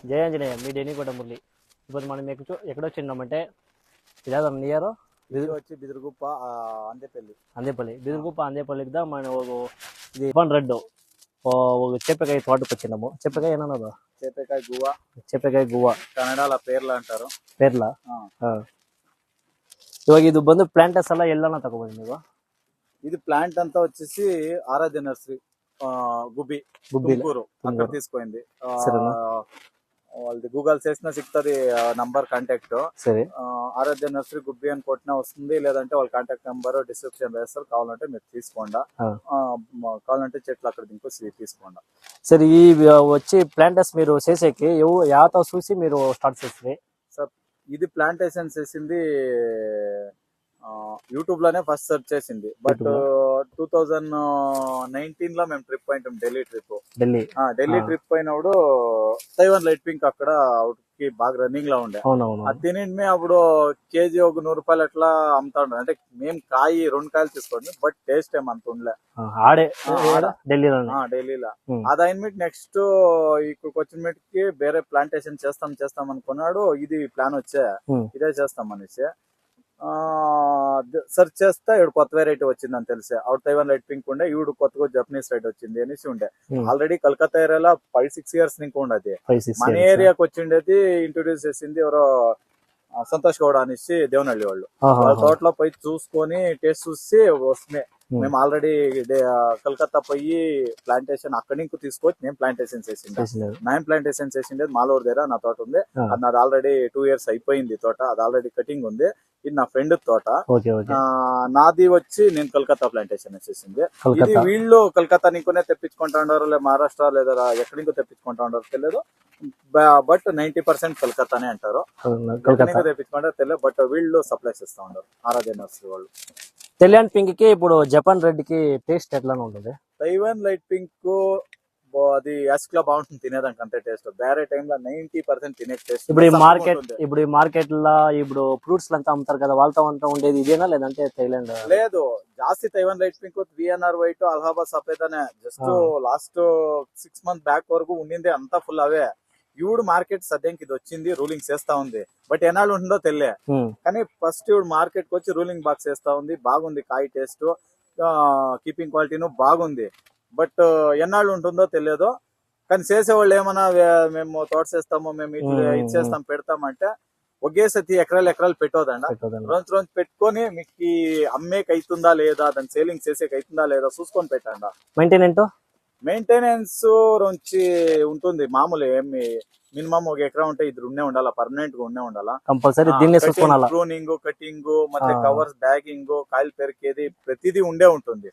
జై ఆంజనేయ మీ డెనీకోట మురళి. ఇప్పుడు మనం ఎక్కడొచ్చినామంటే ఇదా నియర్ వచ్చి బిదురుగుప్ప అందేపల్లి అందేపల్లికి దా మన ఇది వన్ రెడ్ ఒక చెప్పకాయ తోటకు వచ్చినాము. చెప్పకాయ ఏమన్నా చెప్పಕಾయ ಗುವಾ ಕನ್ನಡ ಪೇರ್ಲ ಅಂತಾರು ಪೇರ್ಲ. ಇವಾಗ ಇದು ಬಂದು ಪ್ಲಾಂಟರ್ಸ್ ಎಲ್ಲ ಎಲ್ಲಾನ ತಗೋಬೋದು ನೀವು. ఇది ప్లాంట్ అంతా వచ్చేసి ఆరాధ్య నర్సరీ గుబ్బి ತುಮಕೂರು అక్కడ తీసుకుంది. వాళ్ళది గూగుల్ చేసినా సిక్తది నంబర్ కాంటాక్ట్. సరే ఆరాధ్య నర్సరీ గుబ్బి అని కొట్టినా వస్తుంది, లేదంటే వాళ్ళ కాంటాక్ట్ నెంబర్ డిస్క్రిప్షన్ వేస్తారు. కావాలంటే మీరు తీసుకోండి, కావాలంటే చెట్లు అక్కడ దింపు తీసుకోండి. సరే ఈ వచ్చి ప్లాంటర్స్ మీరు చేసేకి యాతో చూసి మీరు స్టార్ట్ చేస్తే సార్, ఇది ప్లాంటేషన్ చేసింది యూట్యూబ్ లోనే ఫస్ట్ సెర్చ్ చేసింది. బట్ 2019 లో మేము ట్రిప్ పోయింటాం, ఢిల్లీ ట్రిప్ అయినప్పుడు తైవాన్ లైట్ పింక్ అక్కడ కి బాగా రన్నింగ్ లో ఉండే. అది తిని అప్పుడు కేజీ ఒక 100 రూపాయలు అట్లా అమ్ముతా ఉండే. అంటే మేము కాయి 2 కాయలు తీసుకోండి, బట్ టేస్ట్ ఏం అంత ఉండలే ఢిల్లీలో. అది అయిన నెక్స్ట్ ఇక్కడికి వచ్చిన మీటికి వేరే ప్లాంటేషన్ చేస్తాం అనుకున్నాడు. ఇది ప్లాన్ వచ్చే ఇదే చేస్తాం అనేసి సెర్చ్ చేస్తే ఇవి కొత్త వెరైటీ వచ్చిందని తెలిసే. అవుట్ తైవాన్ లైట్ పింక్ ఉండే, ఇవి కొత్తగా జపనీస్ రైట్ వచ్చింది అనేసి ఉండే. ఆల్రెడీ కలకత్తా ఏరియాలో 5-6 ఇయర్స్ నీకు ఉండేది. మన ఏరియాకి వచ్చిండేది ఇంట్రొడ్యూస్ చేసింది ఎవరో సంతోష్ గౌడ అనేసి దేవనహಳ್ಳಿ వాళ్ళు. వాళ్ళ తోటలో పోయి చూసుకొని టేస్ట్ చూసి వస్తున్నాయి. మేము ఆల్రెడీ కలకత్తా పోయి ప్లాంటేషన్ అక్కడి నుంచి తీసుకొచ్చి నేను ప్లాంటేషన్ చేసిండే మాలూరు దగ్గర నా తోట ఉంది. అది నాది ఆల్రెడీ 2 ఇయర్స్ అయిపోయింది తోట. అది ఆల్రెడీ కటింగ్ ఉంది. ఇది నా ఫ్రెండ్ తోట. నాది వచ్చి నేను కలకత్తా ప్లాంటేషన్ చేసింది. ఇది వీళ్ళు కలకత్తా నీకునే తెప్పించుకుంటా ఉండరు, లేదా మహారాష్ట్ర లేదా ఎక్కడికో తెప్పించుకుంటా ఉండరు తెలియదు. బట్ 90% కలకత్తానే అంటారు. తెప్పించుకుంటారు తెలియదు, బట్ వీళ్ళు సప్లై చేస్తా ఉండరు ఆరాధ్య నర్సరీ వాళ్ళు. తెల్లాన్ పింక్ కి ఇప్పుడు జపాన్ రెడ్ కి టేస్ట్ ఎట్లా ఉంటుంది? తైవాన్ లైట్ పింక్ అది యాసిడ్ లో బాగుంటుంది తినేదానికి, అంతే టేస్ట్. వేరే టైంలో 90% తినే టేస్ట్. ఇప్పుడు ఈ మార్కెట్ లో ఇప్పుడు ఫ్రూట్స్ అంతా అమ్ముతారు కదా, వాళ్ళతో అంతా ఉండేది ఇదేనా లేదంటే థైలాండ్? లేదు, జాస్తి Taiwan light pink VNR white Allahabad సఫేద్ అనే జస్ట్ లాస్ట్ 6 months బ్యాక్ వరకు ఉండింది అంతా ఫుల్ అవే. ఈవిడ మార్కెట్ సద్యంకి ఇది వచ్చింది, రూలింగ్ చేస్తా ఉంది. బట్ ఎన్నాళ్ళు ఉంటుందో తెలియే. కానీ ఫస్ట్ ఈవిడ మార్కెట్ కి వచ్చి రూలింగ్ బాక్స్ చేస్తా ఉంది. బాగుంది కాయ టేస్ట్, కీపింగ్ క్వాలిటీను బాగుంది. బట్ ఎన్నాళ్ళు ఉంటుందో తెలియదు. కానీ చేసేవాళ్ళు ఏమన్నా మేము తోట చేస్తాము, మేము ఇది చేస్తాం పెడతామంటే ఒకేసతి ఎకరాలు పెట్టోదండి. రోజు పెట్టుకొని మీకు అమ్మేకి అవుతుందా లేదా, దాన్ని సేలింగ్ చేసేకి అవుతుందా లేదా చూసుకొని పెట్టండి. మెయింటెనెన్స్ నుంచి ఉంటుంది మామూలు. ఏమి మినిమం 1 ఎకరా ఉంటే 2 ఉండే ఉండాలా, పర్మనెంట్ గా ఉండాలా కంపల్సరీ. ప్రూనింగ్, కటింగ్, ಮತ್ತೆ కవర్స్, బ్యాగింగ్, కాయలు పెరికేది ప్రతిదీ ఉండే ఉంటుంది.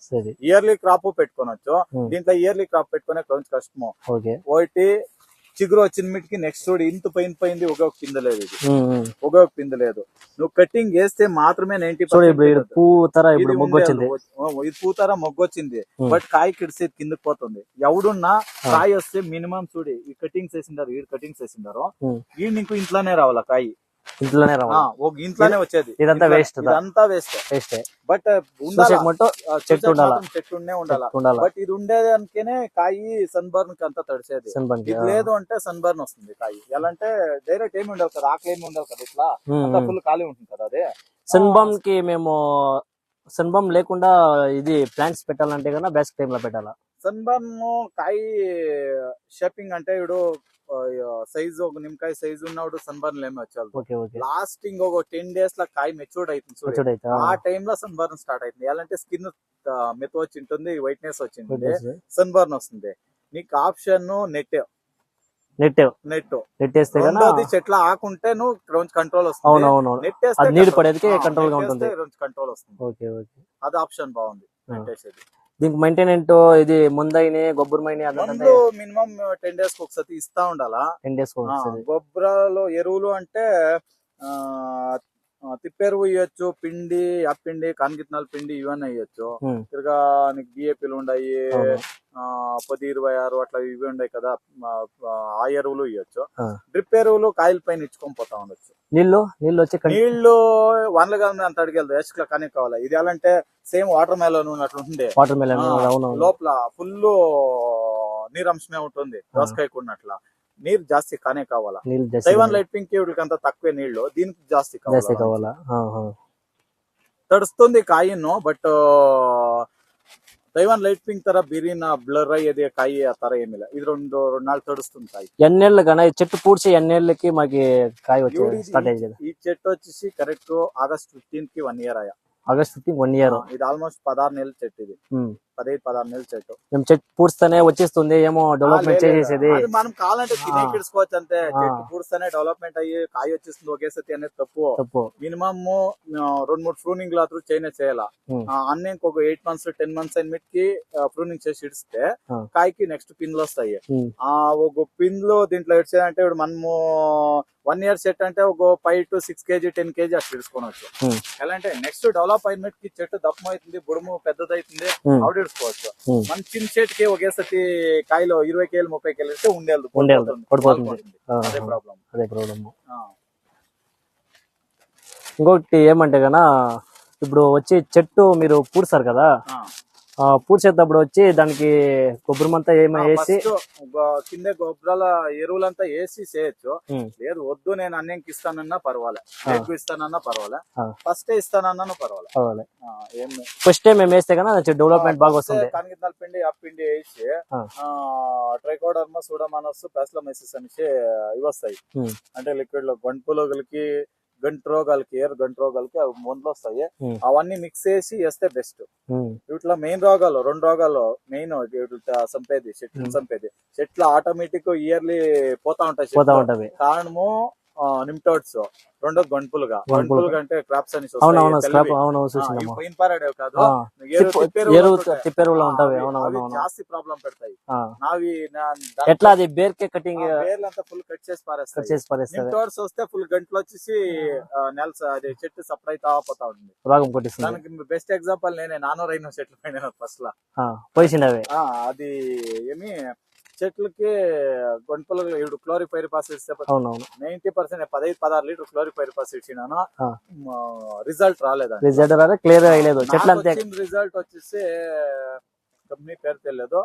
ఇయర్లీ క్రాప్ పెట్టుకోవచ్చు. దీంట్లో ఇయర్లీ క్రాప్ పెట్టుకునే కొంచెం కష్టము. ఒకటి చిగురు వచ్చిన మీటికి నెక్స్ట్ రోడ్ ఇంత పోయింది, ఒక పింద లేదు. నువ్వు కటింగ్ వేస్తే మాత్రమే 90% పూతర మొగ్గొచ్చింది. బట్ కాయ కిడిసేది కిందకి పోతుంది. ఎవడున్నా కాయ వస్తే మినిమం చూడి ఈ కటింగ్స్ వేసిండారు, ఈ నీకు ఇంట్లోనే రావాలా కాయ, ఇంట్లోనే వచ్చేది. ఇదంతా వేస్ట్. బట్ చెట్టు ఉండాలా. బట్ ఇది ఉండేదానికేనే కాయి సన్ బర్న్ కి అంతా తడిసేది. ఇది లేదు అంటే సన్ బర్న్ వస్తుంది కాయి. ఎలా అంటే డైరెక్ట్ ఏమి ఉండవు కదా, ఆకలి ఏమి ఉండవు కదా, ఇట్లా అంతా ఫుల్ ఖాళీ ఉంటుంది కదా. అదే సన్ బర్న్ కి మేము సన్ బర్న్ లేకుండా ఇది ప్లాంట్స్ పెట్టాలంటే కన్నా బెస్ట్ టైం లో పెట్టాలా. సన్ బర్న్ కాయి షేపింగ్ అంటే ఇప్పుడు సైజ్ ఒక నిమ్మకాయ సైజ్ ఉన్నప్పుడు సన్ బర్న్ ఏమి వచ్చాలి. లాస్టింగ్ ఒక 10 days లో కాయ మెచ్యూర్డ్ అవుతుంది. ఆ టైమ్ లో సన్ బర్న్ స్టార్ట్ అవుతుంది. ఎలా అంటే స్కిన్ మెత్త వచ్చి ఉంటుంది, వైట్నెస్ వచ్చింది, సన్ బర్న్ వస్తుంది. నీకు ఆప్షన్ నెట్ చెట్ల ఆకుంటే నువ్వు కంట్రోల్ వస్తుంది. నెట్ కంట్రోల్ వస్తుంది. అది ఆప్షన్ బాగుంది నెట్టేసేది. దీనికి మెయింటెనెంట్ ఇది ముందైనే గొబ్బరమైన మినిమం 10 days ఒకసారి ఇస్తా ఉండాలా. 10 days గొబ్బరాలు ఎరువులు అంటే తిప్పెరువు ఇవ్వచ్చు, పిండి అప్పిండి కాన్గిత్నాల పిండి ఇవన్నీ ఇవ్వచ్చు. తిరగా నీకు డిఏపీలు ఉన్నాయి, 10-26 అట్లా ఇవి ఉన్నాయి కదా, ఆ ఎరువులు ఇవ్వచ్చు. డ్రిప్ ఎరువులు కాయల పైన ఇచ్చుకొని పోతా ఉండొచ్చు. నీళ్లు వనలుగా అంత అడిగేది వేసుకులా కానీ కావాలా. ఇది ఎలా అంటే సేమ్ వాటర్ మెలన్ అట్లా ఉంటుంది. లోపల ఫుల్ నీరంశమే ఉంటుంది దోసకాయ కొన్నట్లా. నీరు జాస్తి కానే కావాలా. నీళ్ళు తైవాన్ లైట్ పింక్ వీళ్ళకి అంత తక్కువే నీళ్లు, దీనికి జాస్తి ಜಾಸ್ತಿ కావాలా. ಕಾವಾಲ ತಡಿಸ್ತುಂದಿ ಕಾಯಿನು, ಬಟ್ తైవాన్ లైట్ పింక్ ತರ బిరిన బ్లర్ అయ్యేది కాయి ఆ ತರ ఏమిಲ್ಲ. ఇది 2 నాలుగు తడుస్తుంది కాయి. ఎన్నేళ్ళు కన్నా ఈ చెట్టు పూడ్చి ఎన్నేళ్ళకి మాకి కాయ వచ్చే స్టార్ట్ అయ్యేది? ఈ చెట్టు వచ్చేసి కరెక్ట్ ఆగస్ట్ 15 కి 1 ఇయర్ అయ్యా. August 15 1 year. ఇది ఆల్మోస్ట్ 16 నెలల చెట్టు, ఇది 15-16 నెలల చెట్టు. మేము చెట్టు పూడ్స్తానే వచ్చేస్తుంది ఏమో డెవలప్మెంట్ చేసేది. అది మనం కావాలంటే తినేకిడ్చుకోవచ్చు అంతే. చెట్టు పూడ్స్తానే డెవలప్మెంట్ అయ్యి కాయ వచ్చేస్తుంది ఒకేసతి అనేది తప్పు. మినిమమ్ 2-3 ప్రూనింగ్ లాత్రూ చేయాల. అన్నీ ఇంకొక 8 months 10 months అయిన మీదకి ప్రూనింగ్ చేసి ఇడిస్తే కాయకి నెక్స్ట్ పిండ్లు వస్తాయి. ఒక పిండ్లు దీంట్లో ఇడ్చేదంటే ఇప్పుడు మనము 1 year సెట్ అంటే ఒక 5 to 6 kg 10 kg అట్లా ఇడుచుకోవచ్చు. ఎలా అంటే నెక్స్ట్ డెవలప్ అయిన మీదకి చెట్టు దప్పం అవుతుంది, బుడుము పెద్దదైతుంది, ఆవిడ ఇడుచుకోవచ్చు. మన చిన్న చెట్టుకి ఒకేసతి కాయలు 20 kg 30 kg ఇస్తే ఉండేది. అదే ప్రాబ్లం. ఇంకొకటి ఏమంటే గనా ఇప్పుడు వచ్చి చెట్టు మీరు పూడ్స్తారు కదా, పూడ్చేటప్పుడు వచ్చి దానికి గొబ్బరమంతా ఏమేసి కింద గొబ్బరాల ఎరువులంతా వేసి చేయొచ్చు. లేదు వద్దు నేను అన్నంకి ఇస్తానన్నా పర్వాలే, ఎక్కువ ఇస్తానన్నా పర్వాలే, ఫస్ట్ ఇస్తానన్నా పర్వాలే. ఫస్ట్ టైం మేము వేస్తే కన్నా డెవలప్మెంట్ బాగా వస్తుంది. కనగిద్దాల పిండి ఆ పిండి వేసి ట్రైకోడర్మా సూడోమోనాస్ ప్లాస్మోసిస్ అనేసి ఇవి వస్తాయి. అంటే లిక్విడ్ లో గంటుపులుగులకి గంటు రోగాలకి గంటు రోగాలకి అవి మందులు వస్తాయి. అవన్నీ మిక్స్ చేసి వేస్తే బెస్ట్. వీటిలో మెయిన్ రోగాలు 2 రోగాలు మెయిన్ చంపేది చెట్లు చంపేది. చెట్లు ఆటోమేటిక్ ఇయర్లీ పోతా ఉంటాయి. కారణము నిమ్టోడ్స్, రెండో గంటుపులుగా అంటే క్రాప్స్ అని పారాడే కాదు, జాస్తి ప్రాబ్లం పెడతాయి. ఎట్లా అది బేర్కే కటింగ్ బేర్లంతా ఫుల్ కట్ చేసి పారేస్తాయి. నిమ్టోడ్స్ వస్తే ఫుల్ గంటలు వచ్చేసి అది చెట్టు సప్లై తాపోతా ఉంటుంది, రోగం కొట్టిస్తుంది. దానికి బెస్ట్ ఎగ్జాంపుల్ నేనే నానోరైన చెట్లు పైన ఫస్ట్ లా పోయింది. అది ఏమి చెట్లకి గొంతులు ఇప్పుడు క్లోరిపైరిపాస్ ఇస్తే 90% 15-16 లీటర్ క్లోరిపైరిపాస్ ఇచ్చినాను, రిజల్ట్ రాలేదు. రిజల్ట్ వచ్చేసి కంపెనీ పేరు తెలియదు,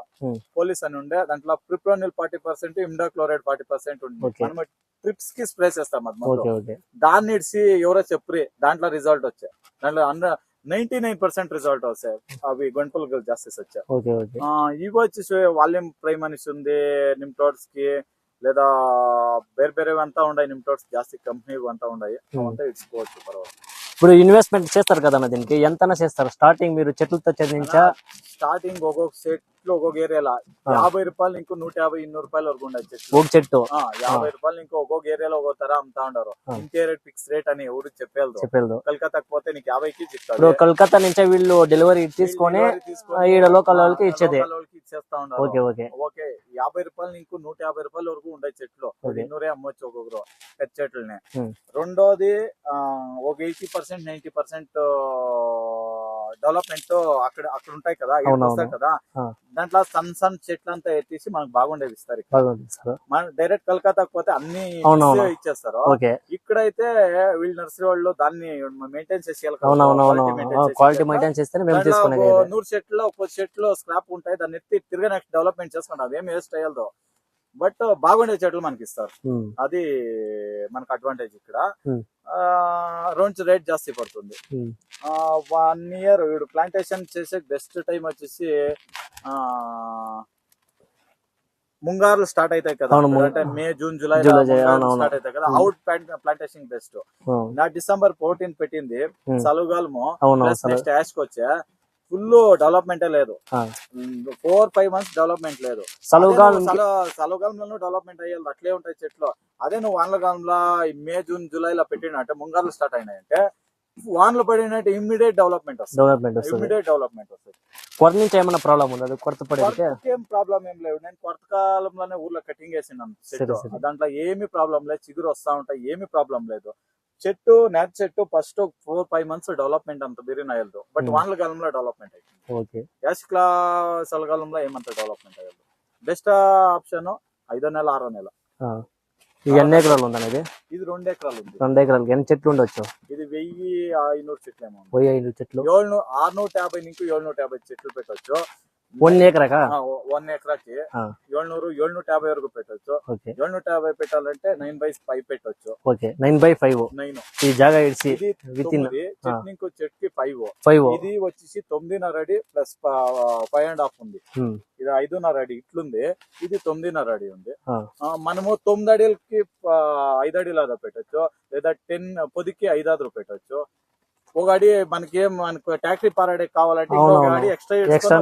పోలీస్ అని ఉండే. దాంట్లో ప్రిప్రోనిల్ 40%, ఇమ్డాక్లోరైడ్ 40% ఉంది. మనం ట్రిప్స్ కి స్ప్రే చేస్తాం. దాన్ని ఇడిసి ఎవరో చెప్పి దాంట్లో రిజల్ట్ వచ్చాయి. దాంట్లో 99% రిజల్ట్ వస్తాయి. అవి గంటలు జాస్తి వచ్చాయి. ఇవి వచ్చేసి వాల్యూమ్ ప్రైమ్ అనేసి ఉంది నిమ్టోడ్స్ కి, లేదా ಬೇರೆ అంతా ఉన్నాయి. నిమ్టోడ్స్ జాస్తి కంపెనీ అంతా ఉన్నాయి, అవంతా ఇచ్చుకోవచ్చు పర్వాలేదు. ఇప్పుడు ఇన్వెస్ట్మెంట్ చేస్తారు కదా దీనికి, ఎంతనా చేస్తారు? స్టార్టింగ్ మీరు చెట్లతో చదివించా? స్టార్టింగ్ ఒక్కొక్క చెట్లు ఒక్కొక్క ఏరియాలో 50 రూపాయలు ఇంకో 150-200 రూపాయలు వరకు ఉండే చెట్లు. ఒక చెట్టు 50 రూపాయలు ఇంకో ఒక్కొక్క ఏరియాలో ఒక్కొక్క తర అమ్ముతా ఉండరు. ఇంటీరియర్ ఫిక్స్ రేట్ అని ఎవరు చెప్పేది. కలకత్తాకి పోతే నీకు 50కి ఇస్తారు. ఇప్పుడు కలకత్తా నుంచి వీళ్ళు డెలివరీ తీసుకొని ఈడ లోకల్ వాళ్ళకి ఇచ్చేది ఇచ్చేస్తా ఉన్నారు. ఓకే 50 రూపాయలు ఇంకో 150 రూపాయల వరకు ఉండే చెట్లు 200 అమ్మొచ్చు ఒక్కొక్కరు పెద్ద చెట్లని. రెండోది ఒక 80% 90% డెవలప్మెంట్ అక్కడ ఉంటాయి కదా, కదా దాంట్లో సన్ చెట్లు అంతా ఎత్తేసి మనకు బాగుండేది ఇస్తారు. మనం డైరెక్ట్ కలకత్తాకి పోతే అన్ని ఇచ్చేస్తారు. ఇక్కడైతే వీళ్ళు నర్సరీ వాళ్ళు దాన్ని మెయింటైన్ చేసేయాలి. 100 చెట్లు ఒక్కొక్క చెట్లు స్క్రాప్ ఉంటాయి, దాన్ని ఎత్తి తిరిగి నెక్స్ట్ డెవలప్మెంట్ చేసుకుంటాం. ఏం వేస్ట్ అయ్యాలదో, బట్ బాగుండే చెట్లు మనకి ఇస్తారు. అది మనకు అడ్వాంటేజ్. ఇక్కడ రేట్ జాస్తి పడుతుంది. 1 year వీడు ప్లాంటేషన్ చేసే బెస్ట్ టైం వచ్చేసి ముంగారులు స్టార్ట్ అవుతాయి కదా, అంటే మే జూన్ జూలై స్టార్ట్ అవుతాయి కదా, అవుట్ ప్లాంటేషన్ బెస్ట్. నా December 14 పెట్టింది సలుగాలము, నెక్స్ట్ యాష్ కి వచ్చా ఫుల్ డెవలప్మెంటే లేదు. 4-5 months డెవలప్మెంట్ లేదు. సలుగాలంలో డెవలప్మెంట్ అయ్యేది అట్లే ఉంటాయి చెట్లు. అదే నువ్వు వానలకాలంలో మే జూన్ జూలైలో పెట్టిన అంటే ముంగారులు స్టార్ట్ అయినాయంటే వానలు పడినట్టు ఇమ్మీడియట్ డెవలప్మెంట్ వస్తుంది. కొత్త నుంచి ఏమైనా ప్రాబ్లం ఉండదు? కొత్త పడే ఏం ప్రాబ్లం ఏం లేదు. నేను కొత్త కాలంలోనే ఊర్లో కటింగ్ వేసినాను చెట్టు, దాంట్లో ఏమి ప్రాబ్లం లేదు. చిగురు వస్తా ఉంటాయి, ఏమి ప్రాబ్లం లేదు. చెట్టు నేత చెట్టు ఫస్ట్ 4-5 months డెవలప్మెంట్ అంత బిరిన అయ్యదు, బట్ వానల కాలంలో డెవలప్మెంట్ అయ్యింది. యాసిక్లా చలికాలంలో ఏమంత డెవలప్మెంట్ అయ్యదు. బెస్ట్ ఆప్షన్ 5వ నెల 6వ నెల. ఎన్ని ఎకరాలు ఉందనేది? ఇది 2 ఎకరాలు ఉంది. 2 ఎకరాలకి ఎన్ని చెట్లు ఉండొచ్చు? ఇది 1500 చెట్లు ఏమో. 1500 చెట్లు 650 నుంచి 750 చెట్లు పెట్టవచ్చు. 1 ఎకరాకా 1 ఎకరాకి ఆ. 750 వరకు పెట్టొచ్చు. ఓకే 750 పెట్టాలంటే 9/5 పెట్టొచ్చు. ఓకే 9/5 9 ఈ జాగా ఇడిసి ఇది విత్ ఇన్ 9, చెట్నికి చెట్టుకి 5. 5 ఇది వచ్చేసి 9.5 అడి ప్లస్ 5.5 ఉంది. ఇది 5.5 అడి ఇట్లుంది, ఇది 9.5 అడి ఉంది. మనము 9 అడిలకి 5 అడిలు అదా పెట్టచ్చు, లేదా 10 పొదికి 5 పెట్టచ్చు. ఒక అడి మనకు ట్యాక్టరీ పారాడే కావాలంటే ఇంకొక అడి ఎక్స్ట్రా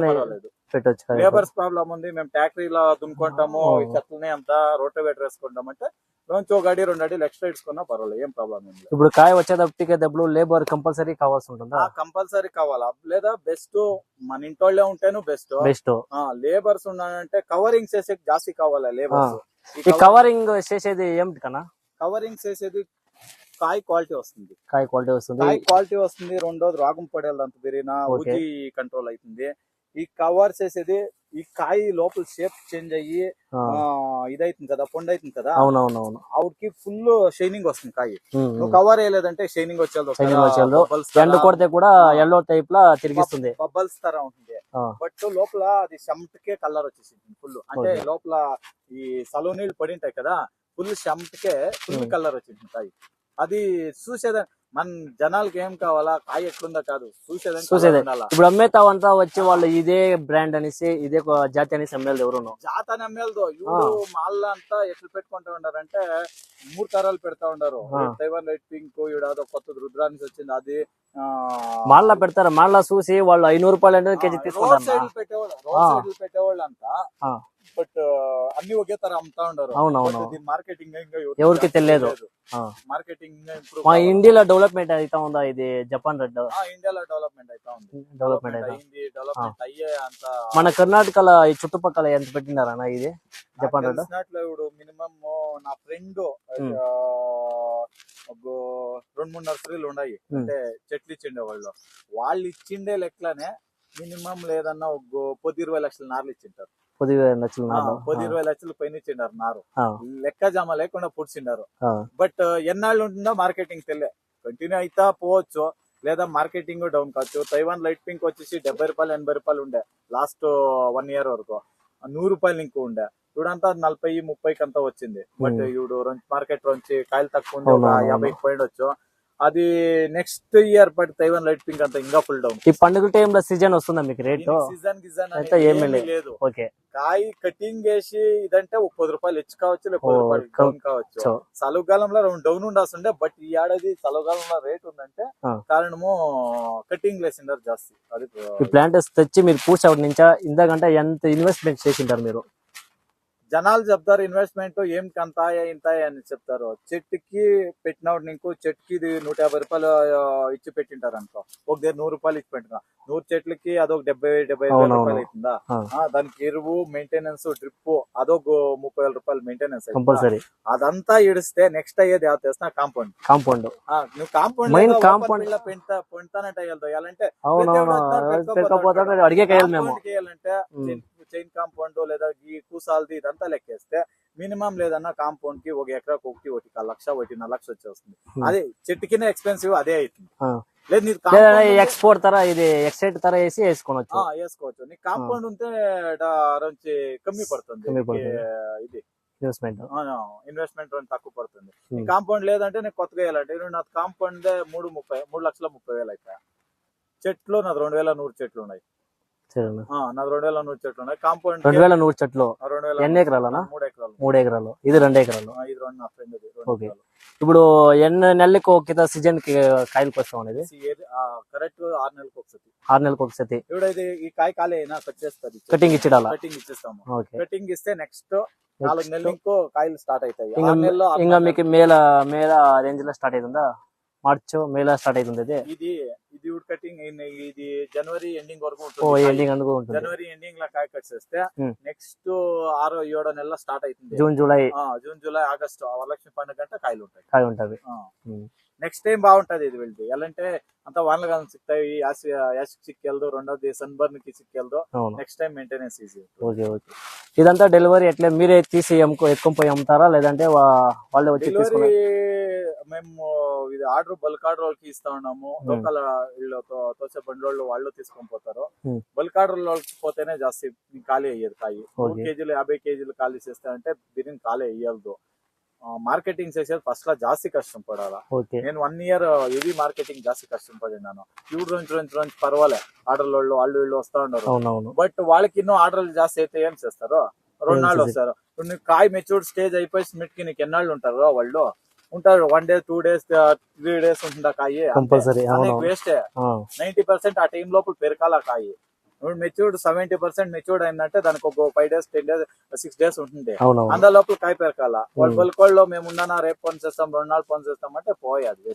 పర్వాలేదు. పెట్టొచ్చు. లేబర్స్ ప్రాబ్లం ఉంది, మేము ట్యాక్టరీలో దున్నుకుంటాము, ఈ చెట్లని అంతా రోటోవేటర్ వేసుకుంటాం అంటే కొంచెం ఒక అడి 2 అడిలు ఎక్స్ట్రా ఇచ్చుకున్నా పర్వాలేదు, ఏం ప్రాబ్లం ఏం లేదు. ఇప్పుడు కాయ వచ్చేటప్పటికే డబ్బులు లేబర్ కంపల్సరీ కావాల్సి ఉంటుందా? కంపల్సరీ కావాలా, లేదా బెస్ట్ మన ఇంటోళ్ళే ఉంటేను బెస్ట్. లేబర్స్ ఉన్నారంటే కవరింగ్ చేసే జాస్తి కావాలా లేబర్స్. ఈ కవరింగ్ చేసేది ఏమిటి కన్నా? కవరింగ్ చేసేది కాయ క్వాలిటీ వస్తుంది, కాయ క్వాలిటీ వస్తుంది. రెండోది రాగం పడేది అంత పెరిగినా ఉజి కంట్రోల్ అవుతుంది. ఈ కవర్ చేసేది ఈ కాయ లోపల షేప్ చేంజ్ అయ్యి ఇదైతుంది కదా, పొండు అవుతుంది కదా, అవునవునవును, ఆవిడకి ఫుల్ షైనింగ్ వస్తుంది కాయ. నువ్వు కవర్ వేయలేదంటే షైనింగ్ వచ్చేది, ఎండ కొడితే కూడా ఎల్లో టైప్ లా తిరిగిస్తుంది, బబల్స్ తర ఉంటుంది. బట్ లోపల అది చెమటకే కలర్ వచ్చేసింది ఫుల్. అంటే లోపల ఈ సలో నీళ్ళు పడి ఉంటాయి కదా, ఫుల్ చెమటకే ఫుల్ కలర్ వచ్చింది కాయ. అది చూసేదా మన జనాలకి ఏం కావాలా, కాయ ఎట్లుందా కాదు చూసేదే. ఇప్పుడు అమ్మేతావంతా వచ్చి వాళ్ళు ఇదే బ్రాండ్ అనేసి ఇదే జాతి అనేసి అమ్మేది ఎవరు జాత అని అమ్మేదో. ఇప్పుడు మాల్లో అంతా ఎట్లు పెట్టుకుంటా ఉండారంటే 3 తరాలు పెడతా ఉండారు. తైవాన్ లైట్ పింక్, ఈడాదో కొత్త రుద్రానికి వచ్చింది, అది మాల్లా పెడతారు. మాల్లా చూసి వాళ్ళు 500 రూపాయలు అంటే కేజీ తీసుకుంటారు. పెట్టేవాళ్ళు అంతా, బట్ అన్ని ఒకే తర అమ్ముతా ఉండారు. మార్కెటింగ్ ఎవరికి తెలియదు. మార్కెటింగ్ ఇప్పుడు మా ఇండియాలో డెవలప్మెంట్ అవుతా ఉందా? ఇది జపాన్ రెడ్ ఇండియాలో డెవలప్మెంట్ అవుతా ఉంది. డెవలప్మెంట్ అయ్యే అంత. మన కర్ణాటకలో ఈ చుట్టుపక్కల ఎంత పెట్టినారన్నా ఇది జపాన్ రెడ్? ఇప్పుడు మినిమం నా ఫ్రెండ్ 2-3 నర్సరీలు ఉన్నాయి, అంటే చెట్లు ఇచ్చిండే వాళ్ళు ఇచ్చిండే లెక్కనే మినిమం లేదన్నా 10-20 లక్షల నార్లు ఇచ్చింటారు. 10-20 లక్షలు పైన ఇచ్చిండారు నారు, లెక్క జమ లేకుండా పుడిచిండారు. బట్ ఎన్నాళ్ళు ఉంటుందో మార్కెటింగ్ తెలియ, కంటిన్యూ అయితా పోవచ్చు, లేదా మార్కెటింగ్ డౌన్ కావచ్చు. తైవాన్ లైట్ పింక్ వచ్చేసి 70 రూపాయలు 80 రూపాయలు ఉండే లాస్ట్ 1 ఇయర్ వరకు, 100 రూపాయలు ఇంకో ఉండే. ఇప్పుడంతా 40-30 అంతా వచ్చింది. బట్ ఇప్పుడు మార్కెట్ నుంచి కాయలు తక్కువ ఉంది, ఒక 50 పోయిండొచ్చు. అది next year but Taiwan light pink అంతా ఇంకా ఫుల్ డౌన్. ఈ పండుగ టైంలో సీజన్ వస్తుందా మీకు రేటు? సీజన్ ఏమీ లేదు. కాయ కటింగ్ వేసి ఇదంటే 30 రూపాయలు హెచ్చు కావచ్చు, లేదా 10 రూపాయలు డౌన్ కావచ్చు. చలుగాలంలో డౌన్ ఉండాల్సిండే, బట్ ఈ ఏడాది చలుగాలంలో రేట్ ఉందంటే కారణము కటింగ్ లేసిండారు జాస్తి. అది ప్లాంట్ తెచ్చి మీరు పూర్తి నుంచా ఇంతకంటే ఎంత ఇన్వెస్ట్మెంట్ చేసింటారు మీరు? జనాలు చెప్తారు ఇన్వెస్ట్మెంట్ ఏం కంతాయా ఇంతాయా అని చెప్తారు. చెట్టుకి పెట్టినప్పుడు నీకు చెట్టుకి ఇది 150 రూపాయలు ఇచ్చి పెట్టింటారు అనుకో, ఒక 100 రూపాయలు ఇచ్చి పెట్టిన 100 చెట్లకి అదొక 70-75 రూపాయలు అవుతుందా. దానికి ఎరువు, మెయింటెనెన్స్, డ్రిప్ అదొక 30,000 రూపాయలు మెయింటెనెన్స్ అవుతుంది. అదంతా ఇడిస్తే నెక్స్ట్ అయ్యేది ఏదో తెస్తా కాంపౌండ్. నువ్వు కాంపౌండ్ పెంటానంటే ఎలాంటే చైన్ కాంపౌండ్ లేదా ఈ కూసాలది ఇదంతా లెక్కేస్తే మినిమం లేదన్నా కాంపౌండ్ కి 1 ఎకరాకు 1 లక్ష 1.5 లక్ష వచ్చేస్తుంది. అదే చెట్టుకినే ఎక్స్పెన్సివ్ అదే అవుతుంది. లేదు ఎక్స్పోర్ట్ తర ఇది ఎక్సైట్ తర వేసి వేసుకోవచ్చు. నీకు కాంపౌండ్ ఉంటే నుంచి కమ్మి పడుతుంది, ఇది ఇన్వెస్ట్మెంట్ తక్కువ పడుతుంది. కాంపౌండ్ లేదంటే నేను కొత్తగా వేయాలంటే నాకు కాంపౌండ్ 3,30,000 అయిపోయా. చెట్లు నాది 2,100 చెట్లు ఉన్నాయి. నాది 2,100 చెట్లు ఉన్నాయి. కాంపౌండ్ 2,100 చెట్లు ఎన్ని ఎకరాలనా? 3 ఎకరాలు. ఇది 2 ఎకరాలు. ఇప్పుడు ఎన్ని నెలలకు ఒక సీజన్ కి కాయలకు వస్తాం అనేది? కరెక్ట్ 6 నెలలకు ఒకసారి. 6 నెలలకు ఒకసారి. ఇప్పుడు ఈ కాయ కాలే కట్ చేస్తుంది, కటింగ్ ఇచ్చేడాల. కటింగ్ ఇచ్చేస్తాము. కటింగ్ ఇస్తే నెక్స్ట్ 4 నెలలకు కాయలు స్టార్ట్ అవుతాయి. ఇంకా మీకు మేల రేంజ్ లో స్టార్ట్ అవుతుందా? మార్చ్ మేలా స్టార్ట్ అవుతుంది. ఇది వుడ్ కటింగ్ ఇది జనవరి ఎండింగ్ వరకు ఉంటుంది. జనవరి ఎండింగ్ లా కాయ కట్ చేస్తే నెక్స్ట్ 6-7 నెలల స్టార్ట్ అవుతుంది. జూన్ జూలై ఆగస్టు వరలక్ష్మి పండుగ గంట కాయలు ఉంటాయి. నెక్స్ట్ టైం బాగుంటది ఇది వెళ్తే. ఎలా అంటే అంత వానలకాలం సిక్తాయి, యాసిక్ సిక్కెళ్దు, రెండోది సన్ బర్న్ కి సిక్కెళ్దు. Next time maintenance easy. ఇదంతా డెలివరీ ఎట్లా మీరే తీసి ఎత్తుకొని పోయి అమ్ముతారా, లేదంటే వాళ్ళే వచ్చి? మేము ఇది ఆర్డర్ బల్క్ ఆర్డర్ వాళ్ళకి ఇస్తా ఉన్నాము. లోకల్ వీళ్ళు తోసే బండ్లోళ్ళు వాళ్ళు తీసుకొని పోతారు. బల్క్ ఆర్డర్ వాళ్ళకి పోతేనే జాస్తి ఖాళీ అయ్యేది కాయి. 100 కేజీలు 50 కేజీలు ఖాళీ చేస్తా అంటే బిర్యానీ ఖాళీ అయ్యదు. మార్కెటింగ్ చేసేది ఫస్ట్ లా జాస్తి కష్టం పడాలా. నేను 1 ఇయర్ ఇది మార్కెటింగ్ జాస్తి కష్టం పడినాను. ఇవి నుంచి పర్వాలే ఆర్డర్ వాళ్ళు వీళ్ళు వస్తా ఉన్నారు. బట్ వాళ్ళకి ఎన్నో ఆర్డర్లు జాస్తి అయితే ఏం చేస్తారు, 2 నాళ్ళు వస్తారు. ఇప్పుడు కాయ మెచ్యూర్డ్ స్టేజ్ అయిపోయి స్మిట్ కి నీకు ఎన్నాళ్ళు ఉంటారు వాళ్ళు ఉంటారు. 1 డే 2 డేస్ 3 డేస్ ఉంటుందా కాయి, వేస్టే. 90% ఆ టైం లోపల పెరకాల కాయి. మెచ్యూర్డ్ 70% మెచ్యూర్డ్ అయిందంటే దానికి ఒక 5 డేస్ 10 డేస్ 6 డేస్ ఉంటుంది. అంద లోపల కాయ పెరకాల. వాళ్ళు బల్కోళ్ళు మేము ఉన్నానా రేపు పని చేస్తాం 2 నాళ్ళు పని చేస్తాం అంటే పోయాది.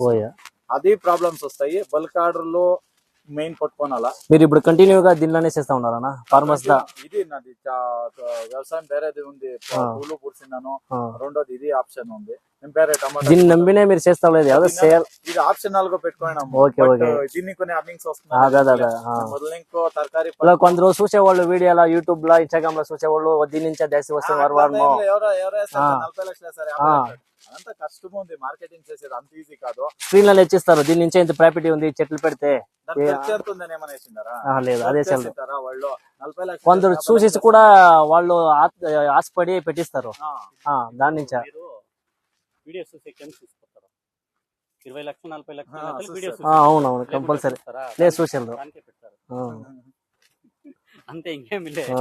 అది ప్రాబ్లమ్స్ వస్తాయి. బల్క్ ఆర్డర్ లో మెయిన్ పట్టుకోనాలా. మీరు ఇప్పుడు కంటిన్యూగా దీనిలోనే చేస్తా ఉన్నారా ఫార్మర్స్ దా? ఇది నాది వ్యవసాయం వేరేది ఉంది, పూలు పూడ్చినాను. రెండోది ఇది ఆప్షన్ ఉంది. దీన్ని నమ్మినే మీరు చేస్తా లేదు, ఇది ఆప్షనల్ గా పెట్టుకున్నాము. దీన్ని కొన్ని అర్నింగ్స్ వస్తున్నాయి. ఇంకో తరకారీ కొందరు చూసేవాళ్ళు వీడియోలో యూట్యూబ్ లో ఇన్స్టాగ్రామ్ లో చూసేవాళ్ళు దీని నుంచి దేశీ వస్తుంది 40 లక్షలు సరే అంత కష్టం ఉంది మార్కెటింగ్ చేసేది, అంత ఈజీ కాదు. స్క్రీన్ లో ఇచ్చిస్తారు దీని నుంచి ఎంత ప్రాఫిట్ ఉంది చెట్లు పెడితే లేదు అదే వాళ్ళు 40 లక్షలు. కొందరు చూసేసి కూడా వాళ్ళు ఆశపడి పెట్టిస్తారు. దాని నుంచి వీడియోస్ 20 లక్షలు 40 లక్షలు అవునవును కంపల్సరీ లేదు సోషల్ అంతే, ఇంకేమి లేదు.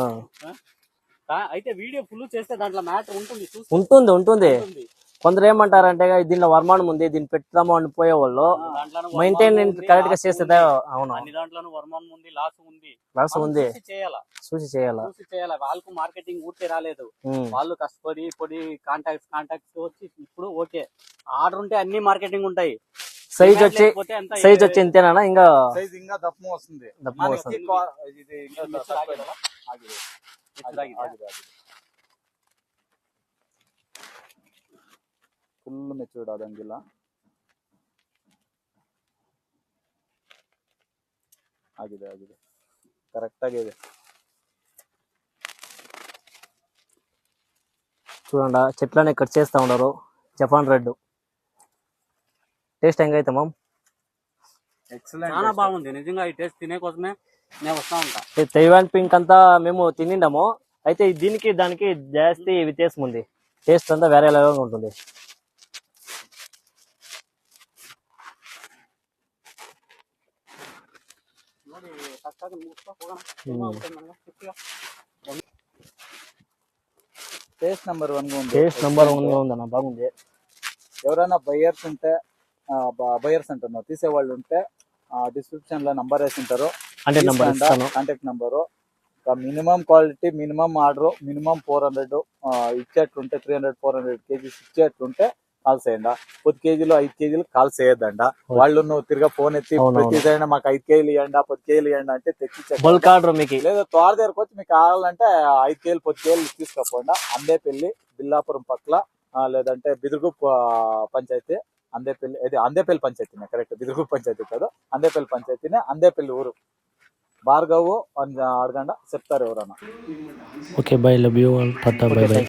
అయితే వీడియో ఫుల్ చేస్తే దాంట్లో మ్యాటర్ ఉంటుంది. కొందరు ఏమంటారంటే దీనిలో వర్మానం ఉంది దీన్ని పెడతాము అని పోయేవాళ్ళు మెయింటైన్ కరెక్ట్ గా చేస్తే అవును దాంట్లో వర్మానం ఉంది, లాస్ ఉంది చూసి చేయాలా. వాళ్ళకు మార్కెటింగ్ ఊరికే రాలేదు. వాళ్ళు కష్టపడి కాంటాక్ట్స్ వచ్చి ఇప్పుడు ఓకే ఆర్డర్ ఉంటే అన్ని మార్కెటింగ్ ఉంటాయి. సైజ్ వచ్చి ఇంతేనా? ఇంకా సైజ్ ఇంకా దప్పం వస్తుంది. ಫುಲ್ ಮೆಚೂರ್ಡ್ ಆದಂಗಿಲ್ಲ. ಆಗಿದೆ ಕರೆಕ್ಟ್ ಆಗಿದೆ. చూడండి చెట్లనే కట్ చేస్తా ఉన్నారు. జపాన్ రెడ్ టేస్ట్ ఎంగైతే మామ్ ఎక్సలెంట్, చాలా బాగుంది నిజంగా. ఈ టేస్ట్ తినే కోసమే నేను వస్తా ఉంటా. తైవాన్ పింక్ అంతా మేము తినిండాము. అయితే దీనికి దానికి జాస్తి వ్యత్యాసం ఉంది. టేస్ట్ అంతా వేరే లాగా ఉంటుంది. టేస్ట్ నెంబర్ 1 గా ఉంది. టేస్ట్ నెంబర్ 1 గా ఉందన్న, బాగుంది. ఎవరైనా బయర్స్ ఉంటే బయర్స్ అంటున్నారు తీసేవాళ్ళు ఉంటే డిస్క్రిప్షన్ లో నంబర్ వేసి ఉంటారు, అంటే నంబర్ ఇస్తాను, contact number. Minimum quality minimum order minimum 400 ఇచ్చేట్లుంటే 300-400 కేజీస్ ఇచ్చేట్లుంటే కాల్ చేయండి. 10 కేజీలు 5 కేజీలు కాల్ చేయొద్దండ. వాళ్ళు నువ్వు తిరిగా ఫోన్ ఎత్తి ప్రతిదైనా మాకు 5 కేజీలు ఇవ్వండి 10 కేజీలు ఇవ్వండి అంటే తెచ్చి బల్క్ ఆర్డర్ మీకు లేదా తోట దగ్గరకు వచ్చి మీకు కావాలంటే 5 కేజీలు 10 కేజీలు తీసుకపోండి. అందేపల్లి బిల్లాపురం పక్కల లేదంటే బిదురుగు పంచాయతీ అందేపల్లి పంచాయతీనే కరెక్ట్, బిదురుగు పంచాయతీ కాదు అందేపల్లి పంచాయతీనే, అందేపల్లి ఊరు. భార్గవ్ అని అడగండి చెప్తారు ఎవరన్నా. Okay by, love you all, tata bye by.